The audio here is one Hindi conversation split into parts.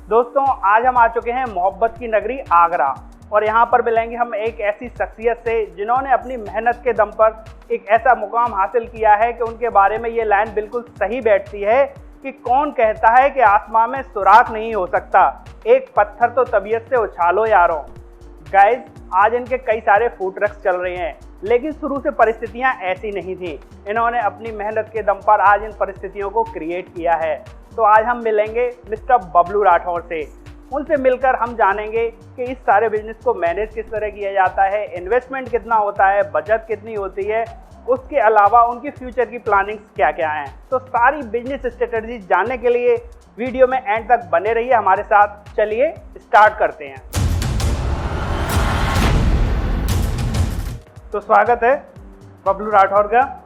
दोस्तों आज हम आ चुके हैं मोहब्बत की नगरी आगरा और यहाँ पर मिलेंगे हम एक ऐसी शख्सियत से जिन्होंने अपनी मेहनत के दम पर एक ऐसा मुकाम हासिल किया है कि उनके बारे में ये लाइन बिल्कुल सही बैठती है कि कौन कहता है कि आसमां में सुराख नहीं हो सकता, एक पत्थर तो तबीयत से उछालो यारों। गाइज आज इनके कई सारे फूड ट्रक्स चल रहे हैं, लेकिन शुरू से परिस्थितियां ऐसी नहीं थी। इन्होंने अपनी मेहनत के दम पर आज इन परिस्थितियों को क्रिएट किया है। तो आज हम मिलेंगे मिस्टर बबलू राठौर से। उनसे मिलकर हम जानेंगे कि इस सारे बिजनेस को मैनेज किस तरह किया जाता है, इन्वेस्टमेंट कितना होता है, बचत कितनी होती है, उसके अलावा उनकी फ्यूचर की प्लानिंग्स क्या क्या हैं। तो सारी बिजनेस स्ट्रेटजी जानने के लिए वीडियो में एंड तक बने रहिए हमारे साथ। चलिए स्टार्ट करते हैं। तो स्वागत है बबलू राठौर का।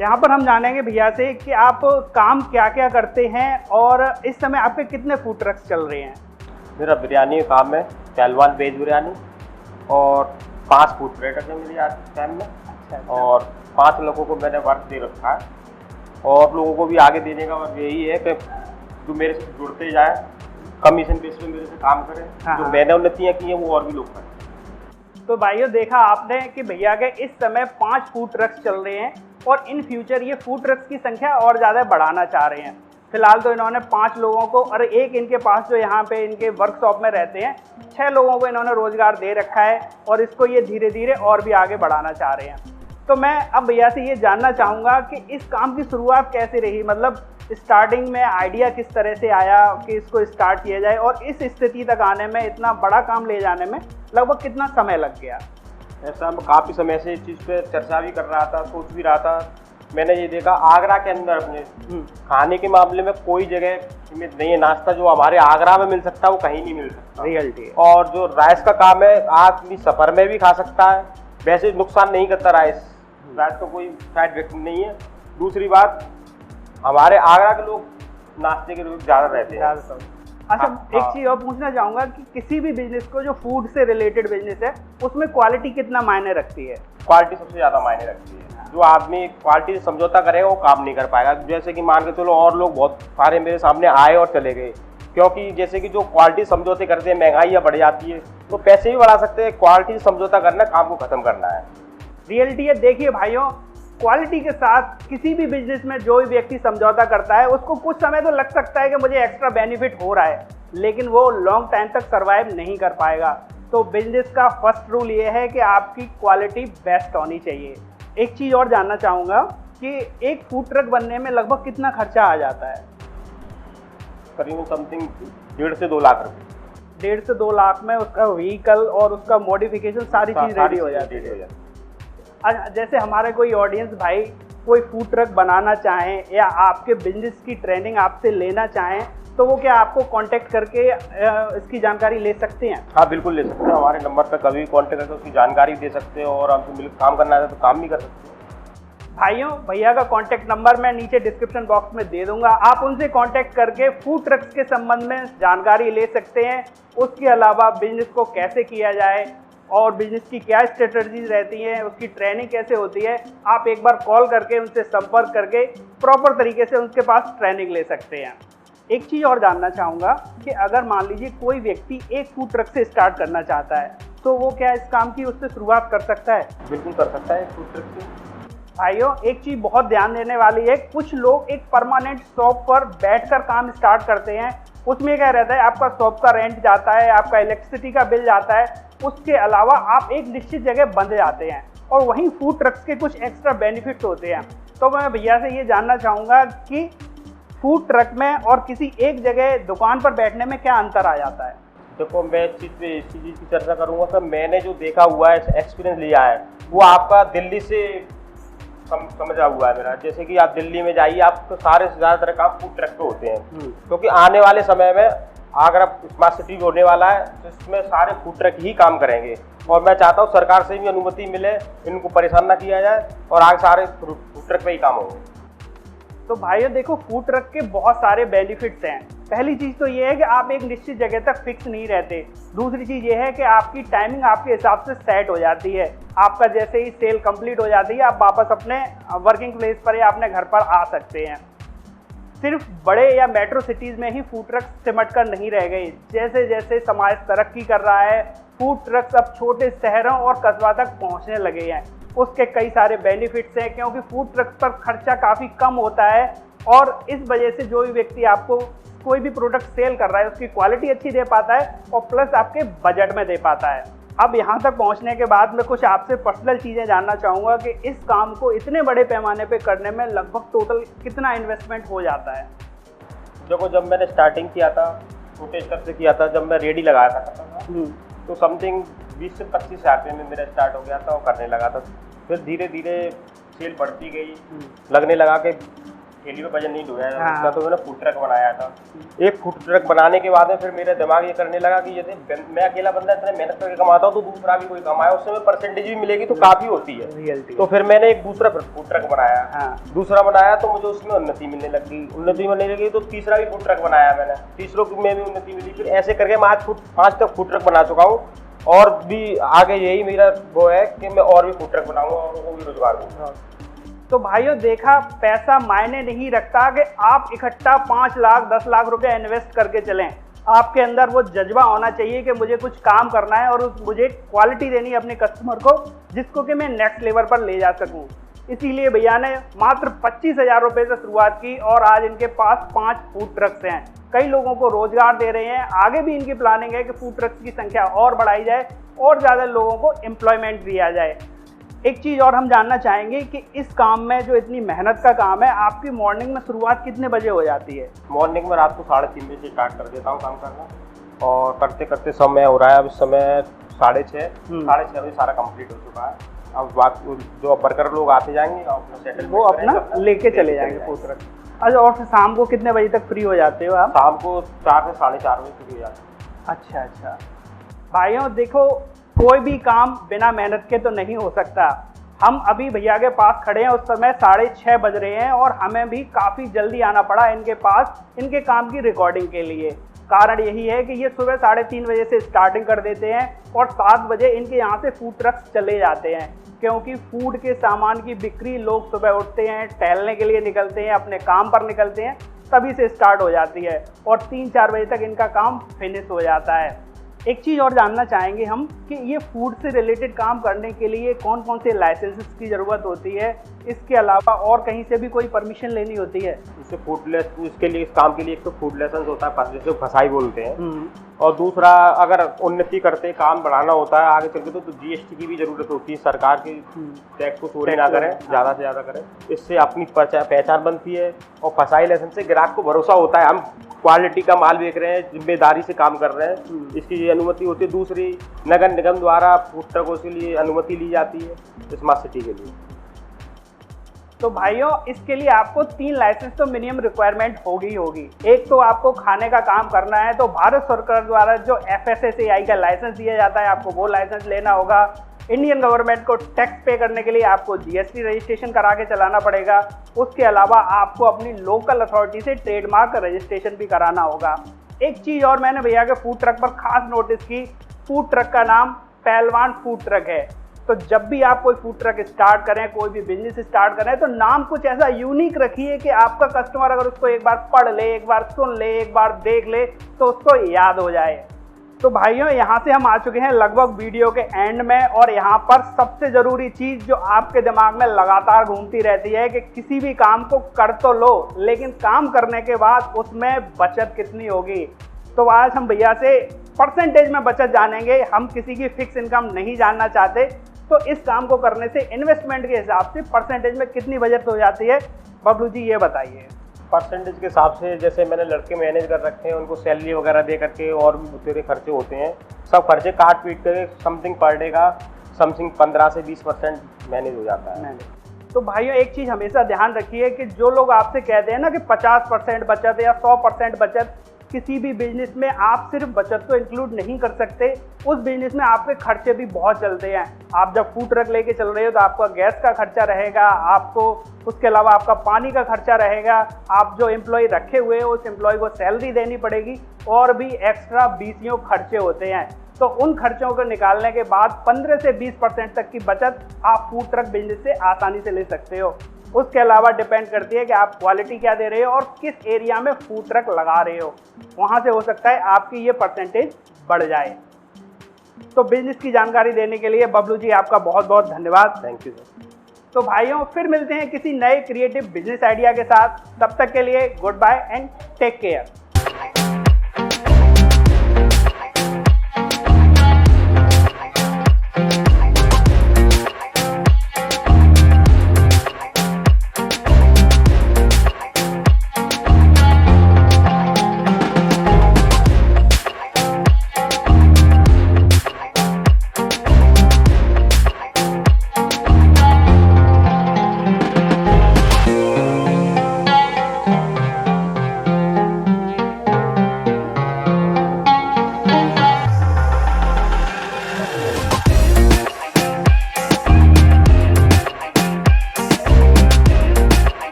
यहाँ पर हम जानेंगे भैया से कि आप काम क्या क्या करते हैं और इस समय आपके कितने फूड ट्रक्स चल रहे हैं। मेरा बिरयानी का काम है, पहलवान वेज बिरयानी, और 5 फूड ट्रैकर है मेरी आज टाइम में। अच्छा। और 5 लोगों को मैंने वर्क दे रखा है और लोगों को भी आगे देने का वर्क यही है कि जो मेरे से जुड़ते जाए, कमीशन बेस पे मेरे से काम करें। जो मैंने उन्नतियाँ की हैं वो और भी लोग करें। तो भाइयों देखा आपने कि भैया के इस समय 5 फूड ट्रक्स चल रहे हैं और इन फ्यूचर ये फूड ट्रक्स की संख्या और ज़्यादा बढ़ाना चाह रहे हैं। फिलहाल तो इन्होंने 5 लोगों को और एक इनके पास जो यहाँ पे इनके वर्कशॉप में रहते हैं 6 लोगों को इन्होंने रोजगार दे रखा है और इसको ये धीरे धीरे और भी आगे बढ़ाना चाह रहे हैं। तो मैं अब भैया से ये जानना चाहूँगा कि इस काम की शुरुआत कैसे रही, मतलब स्टार्टिंग में आइडिया किस तरह से आया कि इसको स्टार्ट किया जाए और इस स्थिति तक आने में, इतना बड़ा काम ले जाने में लगभग कितना समय लग गया। ऐसा मैं काफ़ी समय से इस चीज़ पे चर्चा भी कर रहा था, सोच भी रहा था। मैंने ये देखा आगरा के अंदर अपने खाने के मामले में कोई जगह सीमित नहीं है। नाश्ता जो हमारे आगरा में मिल सकता है वो कहीं नहीं मिल सकता, रियलिटी। और जो राइस का काम है आदमी सफ़र में भी खा सकता है, वैसे नुकसान नहीं करता राइस का कोई साइड इफेक्ट नहीं है। दूसरी बात, हमारे आगरा के लोग नाश्ते के लोग ज़्यादा रहते हैं। अच्छा, एक चीज़ और पूछना चाहूँगा कि किसी भी बिजनेस को जो फूड से रिलेटेड बिजनेस है उसमें क्वालिटी कितना मायने रखती है? क्वालिटी सबसे ज़्यादा मायने रखती है। जो आदमी क्वालिटी से समझौता करेगा वो काम नहीं कर पाएगा। जैसे कि मान के चलो और लोग बहुत सारे मेरे सामने आए और चले गए, क्योंकि जैसे कि जो क्वालिटी समझौते करते हैं महंगाई बढ़ जाती है, तो पैसे भी बढ़ा सकते हैं। क्वालिटी समझौता करना, काम को ख़त्म करना है, रियलिटी है। देखिए भाइयों, क्वालिटी के साथ किसी भी बिजनेस में जो भी व्यक्ति समझौता करता है उसको कुछ समय तो लग सकता है कि मुझे एक्स्ट्रा बेनिफिट हो रहा है, लेकिन वो लॉन्ग टाइम तक सरवाइव नहीं कर पाएगा। तो बिजनेस का फर्स्ट रूल ये है कि आपकी क्वालिटी बेस्ट होनी चाहिए। एक चीज़ और जानना चाहूँगा कि एक फूड ट्रक बनने में लगभग कितना खर्चा आ जाता है? करीबन समथिंग 1.5 से 2 लाख रुपये। 1.5 से 2 लाख में उसका व्हीकल और उसका मॉडिफिकेशन सारी चीज़ रेडी हो जाती है। जैसे हमारे कोई ऑडियंस भाई कोई फूड ट्रक बनाना चाहें या आपके बिजनेस की ट्रेनिंग आपसे लेना चाहें तो वो क्या आपको कांटेक्ट करके इसकी जानकारी ले सकते हैं? हाँ बिल्कुल ले सकते हैं। हमारे नंबर पर कभी कांटेक्ट करके उसकी जानकारी दे सकते हैं और हमसे मिलकर काम करना है तो काम भी कर सकते हैं। भाइयों भैया का कांटेक्ट नंबर मैं नीचे डिस्क्रिप्शन बॉक्स में दे दूंगा, आप उनसे कांटेक्ट करके फूड ट्रक्स के संबंध में जानकारी ले सकते हैं। उसके अलावा बिजनेस को कैसे किया जाए और बिजनेस की क्या स्ट्रेटजीज रहती हैं, उसकी ट्रेनिंग कैसे होती है, आप एक बार कॉल करके उनसे संपर्क करके प्रॉपर तरीके से उनके पास ट्रेनिंग ले सकते हैं। एक चीज़ और जानना चाहूँगा कि अगर मान लीजिए कोई व्यक्ति एक फूड ट्रक से स्टार्ट करना चाहता है तो वो क्या इस काम की उससे शुरुआत कर सकता है? बिल्कुल कर सकता है फूड ट्रक से। भाइयों एक चीज़ बहुत ध्यान देने वाली है, कुछ लोग एक परमानेंट शॉप पर बैठकर काम स्टार्ट करते हैं। उसमें क्या रहता है, आपका शॉप का रेंट जाता है, आपका इलेक्ट्रिसिटी का बिल जाता है, उसके अलावा आप एक निश्चित जगह बंध जाते हैं और वहीं फूड ट्रक्स के कुछ एक्स्ट्रा बेनिफिट्स होते हैं। तो मैं भैया से ये जानना चाहूँगा कि फूड ट्रक में और किसी एक जगह दुकान पर बैठने में क्या अंतर आ जाता है? देखो मैं इसी चीज़ की चर्चा करूँगा सर। मैंने जो देखा हुआ है, एक्सपीरियंस लिया है, वो आपका दिल्ली से समझा हुआ है मेरा। जैसे कि आप दिल्ली में जाइए, आपको सारे से ज़्यादातर काम फूड ट्रक पे होते हैं, क्योंकि आने वाले समय में अगर आप स्मार्ट सिटी होने वाला है तो इसमें सारे फूड ट्रक ही काम करेंगे। और मैं चाहता हूँ सरकार से भी अनुमति मिले, इनको परेशान ना किया जाए और आगे सारे फूड ट्रक पे ही काम होंगे। तो भाइयों देखो, फूड ट्रक के बहुत सारे बेनिफिट्स हैं। पहली चीज़ तो ये है कि आप एक निश्चित जगह तक फिक्स नहीं रहते। दूसरी चीज़ ये है कि आपकी टाइमिंग आपके हिसाब से सेट हो जाती है। आपका जैसे ही सेल कंप्लीट हो जाती है आप वापस अपने वर्किंग प्लेस पर या अपने घर पर आ सकते हैं। सिर्फ बड़े या मेट्रो सिटीज़ में ही फूड ट्रक सिमट कर नहीं रह गए। जैसे जैसे समाज तरक्की कर रहा है, फूड ट्रक्स अब छोटे शहरों और कस्बा तक पहुंचने लगे हैं। उसके कई सारे बेनिफिट्स हैं, क्योंकि फूड ट्रक्स पर खर्चा काफ़ी कम होता है और इस वजह से जो भी व्यक्ति आपको कोई भी प्रोडक्ट सेल कर रहा है उसकी क्वालिटी अच्छी दे पाता है और प्लस आपके बजट में दे पाता है। अब यहाँ तक पहुँचने के बाद मैं कुछ आपसे पर्सनल चीज़ें जानना चाहूँगा कि इस काम को इतने बड़े पैमाने पे करने में लगभग टोटल कितना इन्वेस्टमेंट हो जाता है? देखो, जब मैंने स्टार्टिंग किया था छोटे स्तर से किया था, जब मैं रेडी लगाया था तो समथिंग 20 से 25 हज़ार रुपये में मेरा स्टार्ट हो गया था और करने लगा था। फिर धीरे धीरे सेल बढ़ती गई, लगने लगा कि ठेली में वजन नहीं ढोया जा सकता, तो मैंने फूड ट्रक बनाया था। एक फूड ट्रक बनाने के बाद में फिर मेरा दिमाग ये करने लगा कि यदि मैं अकेला बंदा इतना मेहनत करके कमाता हूँ तो दूसरा भी कोई कमाए, उससे में परसेंटेज भी मिलेगी तो काफ़ी होती है। तो फिर मैंने एक दूसरा फूड ट्रक बनाया। दूसरा बनाया तो मुझे उसमें उन्नति मिलने लगी, तो तीसरा भी फूड ट्रक बनाया मैंने, तीसरों में भी उन्नति मिली। फिर ऐसे करके मैं आज 5 तक फूड ट्रक बना चुका हूँ और भी आगे यही मेरा वो है कि मैं और भी फूड ट्रक बनाऊंगा और उनको भी रोजगार दूंगा। तो भाइयों, देखा, पैसा मायने नहीं रखता कि आप इकट्ठा 5 लाख 10 लाख रुपए इन्वेस्ट करके चलें। आपके अंदर वो जज्बा होना चाहिए कि मुझे कुछ काम करना है और मुझे क्वालिटी देनी है अपने कस्टमर को, जिसको कि मैं नेक्स्ट लेवल पर ले जा सकूं। इसीलिए भैया ने मात्र 25,000 रुपये से शुरुआत की और आज इनके पास 5 फूड ट्रक्स हैं। कई लोगों को रोजगार दे रहे हैं। आगे भी इनकी प्लानिंग है कि फूड ट्रक्स की संख्या और बढ़ाई जाए और ज़्यादा लोगों को एम्प्लॉयमेंट दिया जाए। एक चीज़ और हम जानना चाहेंगे कि इस काम में जो इतनी मेहनत का काम है, आपकी मॉर्निंग में शुरुआत कितने बजे हो जाती है? मॉर्निंग में रात को 3:30 बजे स्टार्ट कर देता हूँ काम करना और करते करते समय हो रहा है, अब इस समय 6:30 बजे सारा कंप्लीट हो चुका है। अब बाकी जो वर्कर लोग आते जाएंगे अपना सेटल वो अपना लेके चले जाएंगे फूड ट्रक। अच्छा, और फिर शाम को कितने बजे तक फ्री हो जाते हो आप? शाम को 4 से 4:30 बजे फ्री हो जाते हैं। अच्छा। भाइयों देखो, कोई भी काम बिना मेहनत के तो नहीं हो सकता। हम अभी भैया के पास खड़े हैं, उस समय 6:30 बज रहे हैं और हमें भी काफ़ी जल्दी आना पड़ा इनके पास इनके काम की रिकॉर्डिंग के लिए। कारण यही है कि ये सुबह 3:30 बजे से स्टार्टिंग कर देते हैं और 7 बजे इनके यहाँ से फूड ट्रक्स चले जाते हैं, क्योंकि फूड के सामान की बिक्री लोग सुबह उठते हैं, टहलने के लिए निकलते हैं, अपने काम पर निकलते हैं, तभी से स्टार्ट हो जाती है और 3-4 बजे तक इनका काम फिनिश हो जाता है। एक चीज़ और जानना चाहेंगे हम कि ये फूड से रिलेटेड काम करने के लिए कौन कौन से लाइसेंसेस की ज़रूरत होती है? इसके अलावा और कहीं से भी कोई परमिशन लेनी होती है? इसके लिए, इस काम के लिए एक तो फूड लाइसेंस होता है, जिसे फसाई बोलते हैं, और दूसरा अगर उन्नति करते काम बढ़ाना होता है आगे चल के तो GST की भी जरूरत होती है। सरकार की टैक्स को चोरी ना करें, ज़्यादा से ज़्यादा करें, इससे अपनी पहचान बनती है। और फसाई लाइसेंस से ग्राहक को भरोसा होता है हम क्वालिटी का माल बेच रहे हैं, जिम्मेदारी से काम कर रहे हैं, इसकी अनुमति होती है। दूसरी, नगर निगम द्वारा फूड ट्रकों के लिए अनुमति ली जाती है स्मार्ट सिटी के लिए। तो भाइयों, इसके लिए आपको 3 लाइसेंस तो मिनिमम रिक्वायरमेंट होगी। एक तो आपको खाने का काम करना है तो भारत सरकार द्वारा जो FSSAI का लाइसेंस दिया जाता है, आपको वो लाइसेंस लेना होगा। इंडियन गवर्नमेंट को टैक्स पे करने के लिए आपको GST रजिस्ट्रेशन करा के चलाना पड़ेगा। उसके अलावा आपको अपनी लोकल अथॉरिटी से ट्रेडमार्क रजिस्ट्रेशन भी कराना होगा। एक चीज़ और मैंने भैया के फूड ट्रक पर खास नोटिस की, फूड ट्रक का नाम पहलवान फूड ट्रक है। तो जब भी आप कोई फूड ट्रक स्टार्ट करें, कोई भी बिजनेस स्टार्ट करें, तो नाम कुछ ऐसा यूनिक रखिए कि आपका कस्टमर अगर उसको एक बार पढ़ ले, एक बार सुन ले, एक बार देख ले तो उसको याद हो जाए। तो भाइयों, यहाँ से हम आ चुके हैं लगभग वीडियो के एंड में और यहाँ पर सबसे ज़रूरी चीज़ जो आपके दिमाग में लगातार घूमती रहती है कि किसी भी काम को कर तो लो, लेकिन काम करने के बाद उसमें बचत कितनी होगी। तो आज हम भैया से परसेंटेज में बचत जानेंगे। हम किसी की फिक्स इनकम नहीं जानना चाहते, तो इस काम को करने से इन्वेस्टमेंट के हिसाब से परसेंटेज में कितनी बचत हो जाती है, बबलू जी ये बताइए। परसेंटेज के हिसाब से जैसे मैंने लड़के मैनेज कर रखे हैं, उनको सैलरी वगैरह दे करके और भी तेरे खर्चे होते हैं, सब खर्चे काट पीट करके समथिंग पर डे का समथिंग 15 से 20% मैनेज हो जाता है। तो भाइयों, एक चीज़ हमेशा ध्यान रखिए कि जो लोग आपसे कहते हैं ना कि 50% बचत या 100% बचत, किसी भी बिजनेस में आप सिर्फ बचत तो इंक्लूड नहीं कर सकते, उस बिजनेस में आपके खर्चे भी बहुत चलते हैं। आप जब फूड ट्रक लेके चल रहे हो तो आपका गैस का खर्चा रहेगा, आपको उसके अलावा आपका पानी का खर्चा रहेगा, आप जो एम्प्लॉय रखे हुए हो उस एम्प्लॉय को सैलरी देनी पड़ेगी और भी एक्स्ट्रा 20 खर्चे होते हैं। तो उन खर्चों को निकालने के बाद 15 से 20% तक की बचत आप फूड ट्रक बिजनेस से आसानी से ले सकते हो। उसके अलावा डिपेंड करती है कि आप क्वालिटी क्या दे रहे हो और किस एरिया में फूड ट्रक लगा रहे हो, वहाँ से हो सकता है आपकी ये परसेंटेज बढ़ जाए। तो बिजनेस की जानकारी देने के लिए बबलू जी आपका बहुत बहुत धन्यवाद। Thank you sir. तो भाइयों फिर मिलते हैं किसी नए क्रिएटिव बिजनेस आइडिया के साथ, तब तक के लिए goodbye and take care.